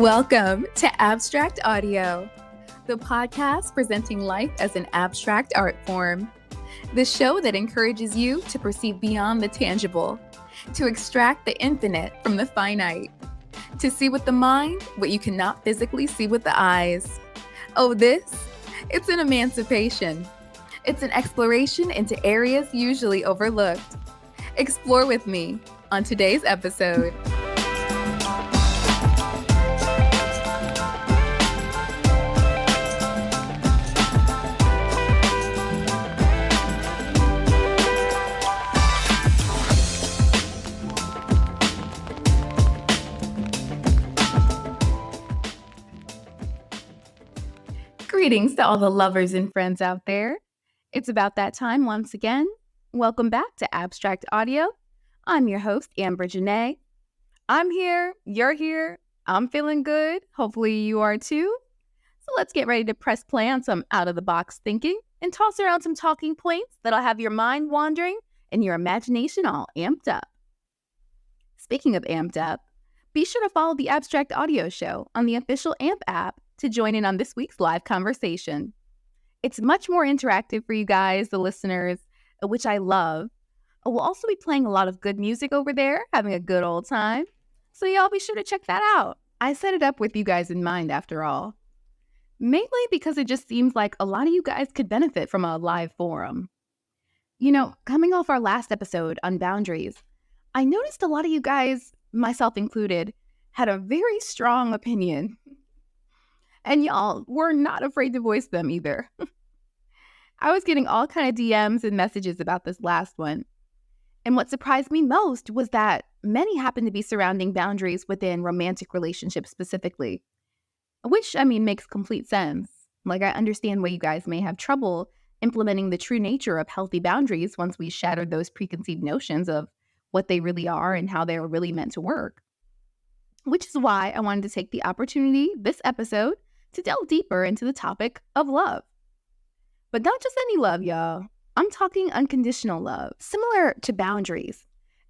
Welcome to Abstract Audio, the podcast presenting life as an abstract art form. The show that encourages you to perceive beyond the tangible, to extract the infinite from the finite, to see with the mind what you cannot physically see with the eyes. Oh, it's an emancipation. It's an exploration into areas usually overlooked. Explore with me on today's episode. Greetings to all the lovers and friends out there. It's about that time once again. Welcome back to Abstract Audio. I'm your host, Amber Janae. I'm here, you're here, I'm feeling good. Hopefully you are too. So let's get ready to press play on some out-of-the-box thinking and toss around some talking points that'll have your mind wandering and your imagination all amped up. Speaking of amped up, be sure to follow the Abstract Audio Show on the official AMP app to join in on this week's live conversation. It's much more interactive for you guys, the listeners, which I love. We'll also be playing a lot of good music over there, having a good old time. So y'all be sure to check that out. I set it up with you guys in mind after all. Mainly because it just seems like a lot of you guys could benefit from a live forum. You know, coming off our last episode on boundaries, I noticed a lot of you guys, myself included, had a very strong opinion. And y'all were not afraid to voice them either. I was getting all kind of DMs and messages about this last one. And what surprised me most was that many happen to be surrounding boundaries within romantic relationships specifically. Which, makes complete sense. Like, I understand why you guys may have trouble implementing the true nature of healthy boundaries once we shattered those preconceived notions of what they really are and how they are really meant to work. Which is why I wanted to take the opportunity this episode to delve deeper into the topic of love. But not just any love, y'all. I'm talking unconditional love. Similar to boundaries,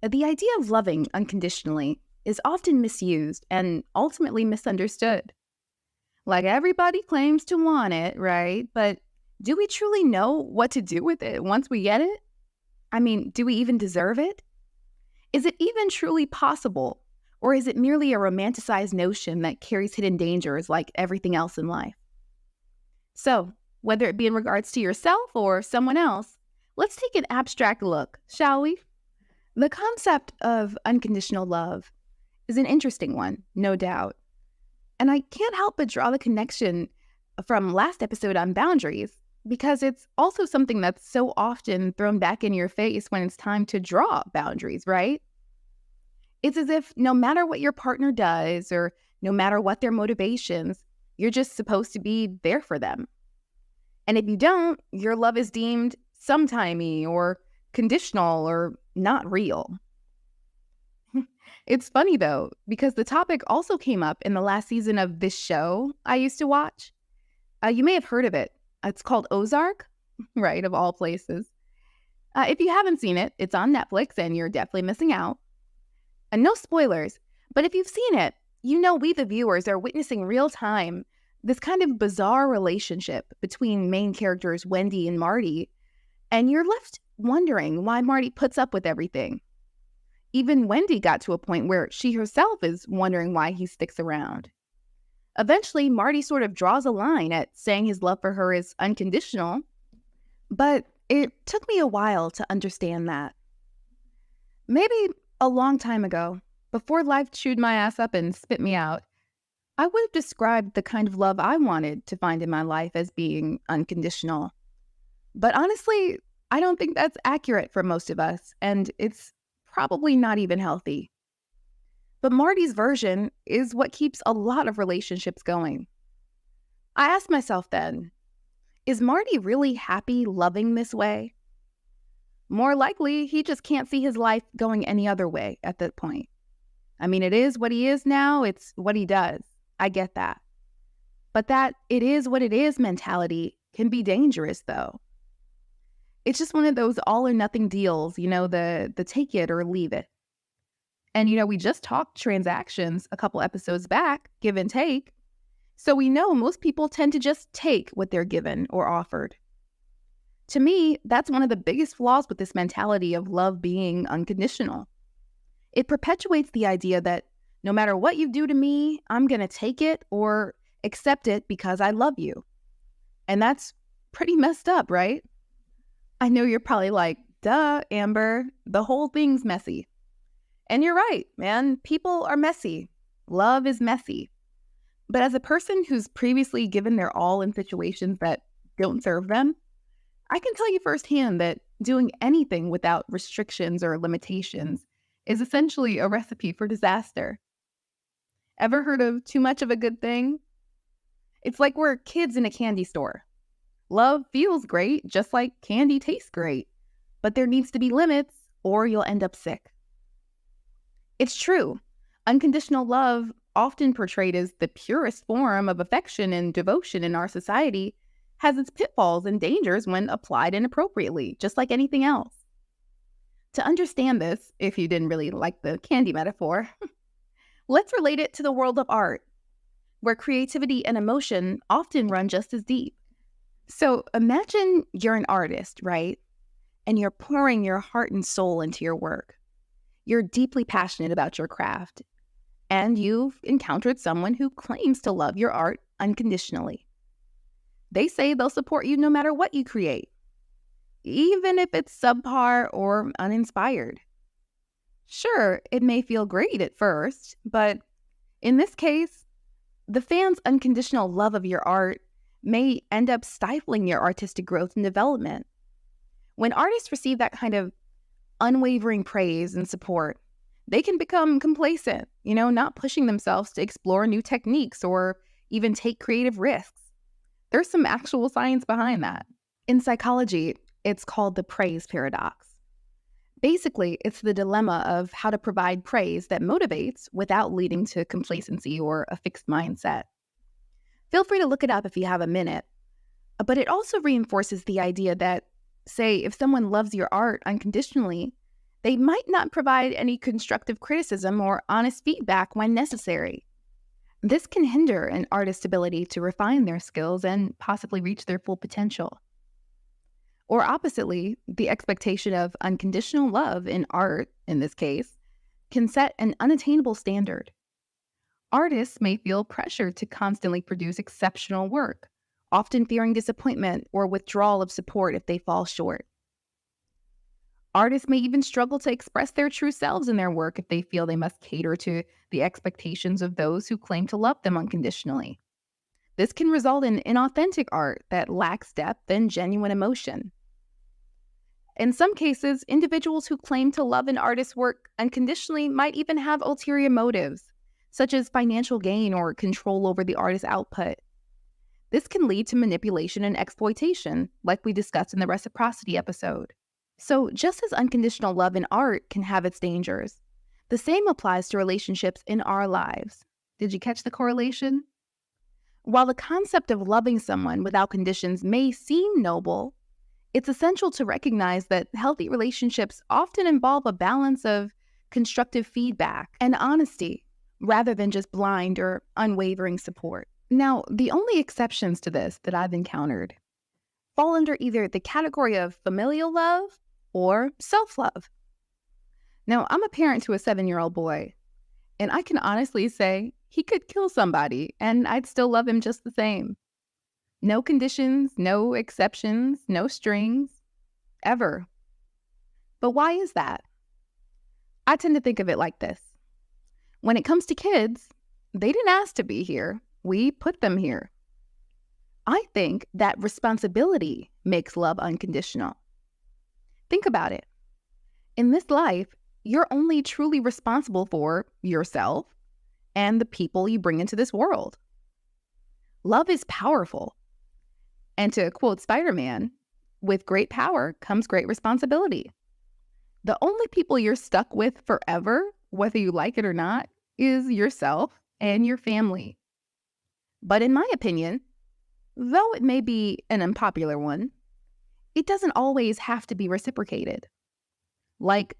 the idea of loving unconditionally is often misused and ultimately misunderstood. Like, everybody claims to want it, right? But do we truly know what to do with it once we get it? Do we even deserve it? Is it even truly possible? Or is it merely a romanticized notion that carries hidden dangers like everything else in life? So, whether it be in regards to yourself or someone else, let's take an abstract look, shall we? The concept of unconditional love is an interesting one, no doubt. And I can't help but draw the connection from last episode on boundaries, because it's also something that's so often thrown back in your face when it's time to draw boundaries, right? It's as if no matter what your partner does or no matter what their motivations, you're just supposed to be there for them. And if you don't, your love is deemed sometimey or conditional or not real. It's funny though, because the topic also came up in the last season of this show I used to watch. You may have heard of it. It's called Ozark, right, of all places. If you haven't seen it, it's on Netflix and you're definitely missing out. And no spoilers, but if you've seen it, you know we the viewers are witnessing real time this kind of bizarre relationship between main characters Wendy and Marty, and you're left wondering why Marty puts up with everything. Even Wendy got to a point where she herself is wondering why he sticks around. Eventually, Marty sort of draws a line at saying his love for her is unconditional, but it took me a while to understand that. Maybe a long time ago, before life chewed my ass up and spit me out, I would have described the kind of love I wanted to find in my life as being unconditional. But honestly, I don't think that's accurate for most of us, and it's probably not even healthy. But Marty's version is what keeps a lot of relationships going. I asked myself then, is Marty really happy loving this way? More likely, he just can't see his life going any other way at that point. It is what he is now. It's what he does. I get that. But that it is what it is mentality can be dangerous, though. It's just one of those all or nothing deals, the take it or leave it. And, we just talked transactions a couple episodes back, give and take. So we know most people tend to just take what they're given or offered. To me, that's one of the biggest flaws with this mentality of love being unconditional. It perpetuates the idea that no matter what you do to me, I'm going to take it or accept it because I love you. And that's pretty messed up, right? I know you're probably like, duh, Amber, the whole thing's messy. And you're right, man. People are messy. Love is messy. But as a person who's previously given their all in situations that don't serve them, I can tell you firsthand that doing anything without restrictions or limitations is essentially a recipe for disaster. Ever heard of too much of a good thing? It's like we're kids in a candy store. Love feels great, just like candy tastes great. But there needs to be limits, or you'll end up sick. It's true. Unconditional love, often portrayed as the purest form of affection and devotion in our society, has its pitfalls and dangers when applied inappropriately, just like anything else. To understand this, if you didn't really like the candy metaphor, let's relate it to the world of art, where creativity and emotion often run just as deep. So imagine you're an artist, right? And you're pouring your heart and soul into your work. You're deeply passionate about your craft, and you've encountered someone who claims to love your art unconditionally. They say they'll support you no matter what you create, even if it's subpar or uninspired. Sure, it may feel great at first, but in this case, the fans' unconditional love of your art may end up stifling your artistic growth and development. When artists receive that kind of unwavering praise and support, they can become complacent, not pushing themselves to explore new techniques or even take creative risks. There's some actual science behind that. In psychology, it's called the praise paradox. Basically, it's the dilemma of how to provide praise that motivates without leading to complacency or a fixed mindset. Feel free to look it up if you have a minute. But it also reinforces the idea that, say, if someone loves your art unconditionally, they might not provide any constructive criticism or honest feedback when necessary. This can hinder an artist's ability to refine their skills and possibly reach their full potential. Or oppositely, the expectation of unconditional love in art, in this case, can set an unattainable standard. Artists may feel pressured to constantly produce exceptional work, often fearing disappointment or withdrawal of support if they fall short. Artists may even struggle to express their true selves in their work if they feel they must cater to the expectations of those who claim to love them unconditionally. This can result in inauthentic art that lacks depth and genuine emotion. In some cases, individuals who claim to love an artist's work unconditionally might even have ulterior motives, such as financial gain or control over the artist's output. This can lead to manipulation and exploitation, like we discussed in the reciprocity episode. So just as unconditional love in art can have its dangers, the same applies to relationships in our lives. Did you catch the correlation? While the concept of loving someone without conditions may seem noble, it's essential to recognize that healthy relationships often involve a balance of constructive feedback and honesty, rather than just blind or unwavering support. Now, the only exceptions to this that I've encountered fall under either the category of familial love or self-love. Now, I'm a parent to a 7-year-old boy, and I can honestly say he could kill somebody and I'd still love him just the same. No conditions, no exceptions, no strings, ever. But why is that? I tend to think of it like this. When it comes to kids, they didn't ask to be here. We put them here. I think that responsibility makes love unconditional. Think about it. In this life, you're only truly responsible for yourself and the people you bring into this world. Love is powerful. And to quote Spider-Man, with great power comes great responsibility. The only people you're stuck with forever, whether you like it or not, is yourself and your family. But in my opinion, though it may be an unpopular one, it doesn't always have to be reciprocated. Like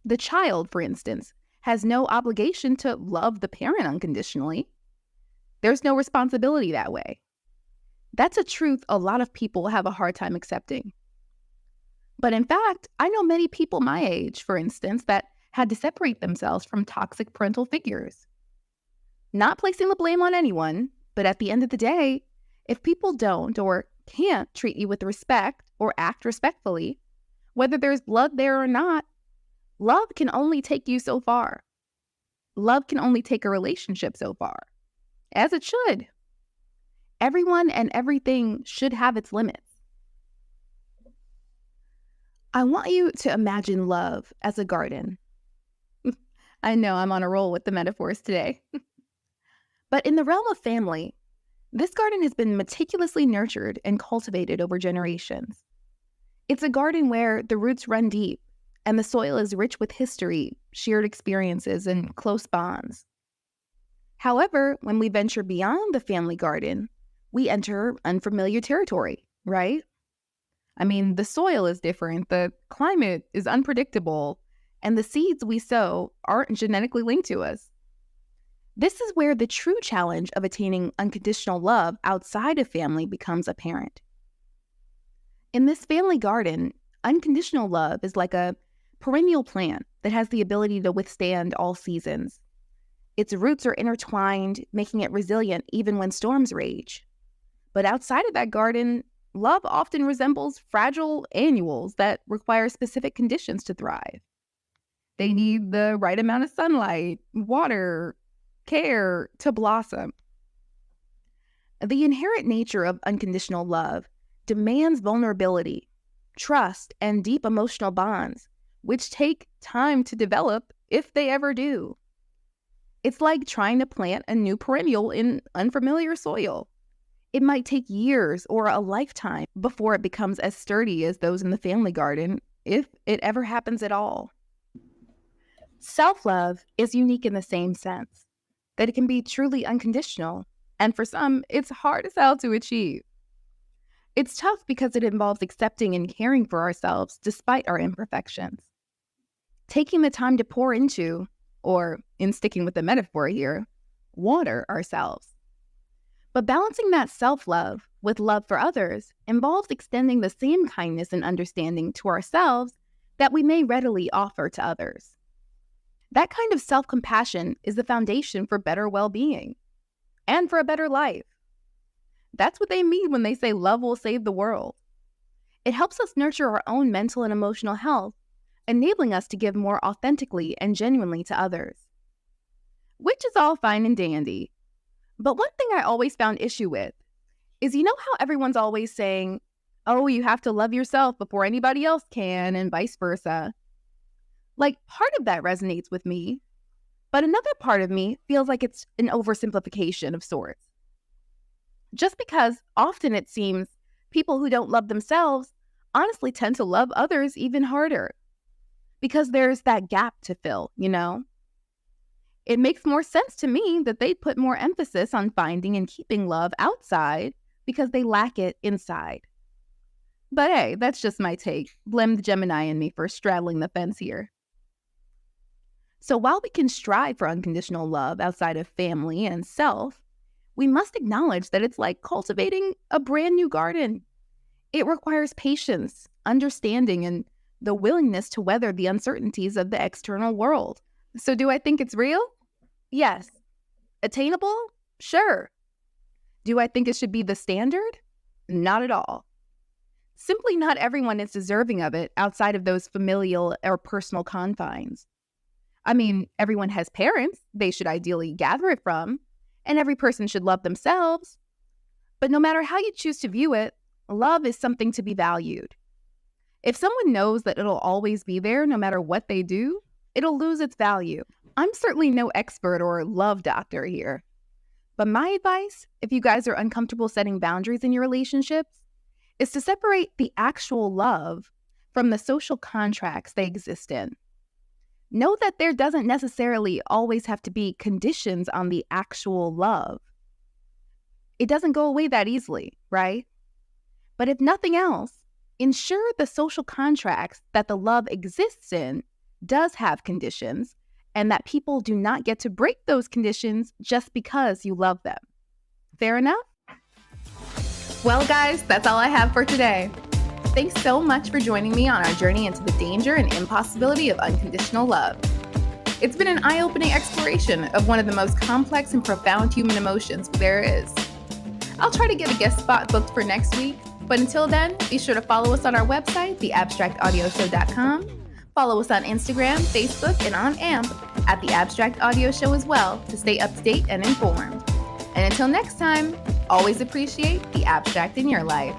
the child, for instance, has no obligation to love the parent unconditionally. There's no responsibility that way. That's a truth a lot of people have a hard time accepting. But in fact, I know many people my age, for instance, that had to separate themselves from toxic parental figures. Not placing the blame on anyone, but at the end of the day, if people don't or can't treat you with respect or act respectfully, whether there's blood there or not, love can only take you so far. Love can only take a relationship so far, as it should. Everyone and everything should have its limits. I want you to imagine love as a garden. I know I'm on a roll with the metaphors today. But in the realm of family, this garden has been meticulously nurtured and cultivated over generations. It's a garden where the roots run deep and the soil is rich with history, shared experiences, and close bonds. However, when we venture beyond the family garden, we enter unfamiliar territory, right? I mean, the soil is different, the climate is unpredictable, and the seeds we sow aren't genetically linked to us. This is where the true challenge of attaining unconditional love outside of family becomes apparent. In this family garden, unconditional love is like a perennial plant that has the ability to withstand all seasons. Its roots are intertwined, making it resilient even when storms rage. But outside of that garden, love often resembles fragile annuals that require specific conditions to thrive. They need the right amount of sunlight, water, care to blossom. The inherent nature of unconditional love demands vulnerability, trust, and deep emotional bonds, which take time to develop if they ever do. It's like trying to plant a new perennial in unfamiliar soil. It might take years or a lifetime before it becomes as sturdy as those in the family garden, if it ever happens at all. Self-love is unique in the same sense, that it can be truly unconditional, and for some, it's hard as hell to achieve. It's tough because it involves accepting and caring for ourselves despite our imperfections. Taking the time to pour into, or in sticking with the metaphor here, water ourselves. But balancing that self-love with love for others involves extending the same kindness and understanding to ourselves that we may readily offer to others. That kind of self-compassion is the foundation for better well-being and for a better life. That's what they mean when they say love will save the world. It helps us nurture our own mental and emotional health, enabling us to give more authentically and genuinely to others. Which is all fine and dandy. But one thing I always found issue with is, you know how everyone's always saying, oh, you have to love yourself before anybody else can, and vice versa. Like, part of that resonates with me, but another part of me feels like it's an oversimplification of sorts. Just because often it seems people who don't love themselves honestly tend to love others even harder. Because there's that gap to fill, you know? It makes more sense to me that they'd put more emphasis on finding and keeping love outside because they lack it inside. But hey, that's just my take. Blame the Gemini in me for straddling the fence here. So while we can strive for unconditional love outside of family and self, we must acknowledge that it's like cultivating a brand new garden. It requires patience, understanding, and the willingness to weather the uncertainties of the external world. So do I think it's real? Yes. Attainable? Sure. Do I think it should be the standard? Not at all. Simply not everyone is deserving of it outside of those familial or personal confines. I mean, everyone has parents they should ideally gather it from, and every person should love themselves. But no matter how you choose to view it, love is something to be valued. If someone knows that it'll always be there no matter what they do, it'll lose its value. I'm certainly no expert or love doctor here. But my advice, if you guys are uncomfortable setting boundaries in your relationships, is to separate the actual love from the social contracts they exist in. Know that there doesn't necessarily always have to be conditions on the actual love. It doesn't go away that easily, right? But if nothing else, ensure the social contracts that the love exists in does have conditions and that people do not get to break those conditions just because you love them. Fair enough? Well, guys, that's all I have for today. Thanks so much for joining me on our journey into the danger and impossibility of unconditional love. It's been an eye-opening exploration of one of the most complex and profound human emotions there is. I'll try to get a guest spot booked for next week, but until then, be sure to follow us on our website, theabstractaudioshow.com. Follow us on Instagram, Facebook, and on AMP at The Abstract Audio Show as well to stay up to date and informed. And until next time, always appreciate the abstract in your life.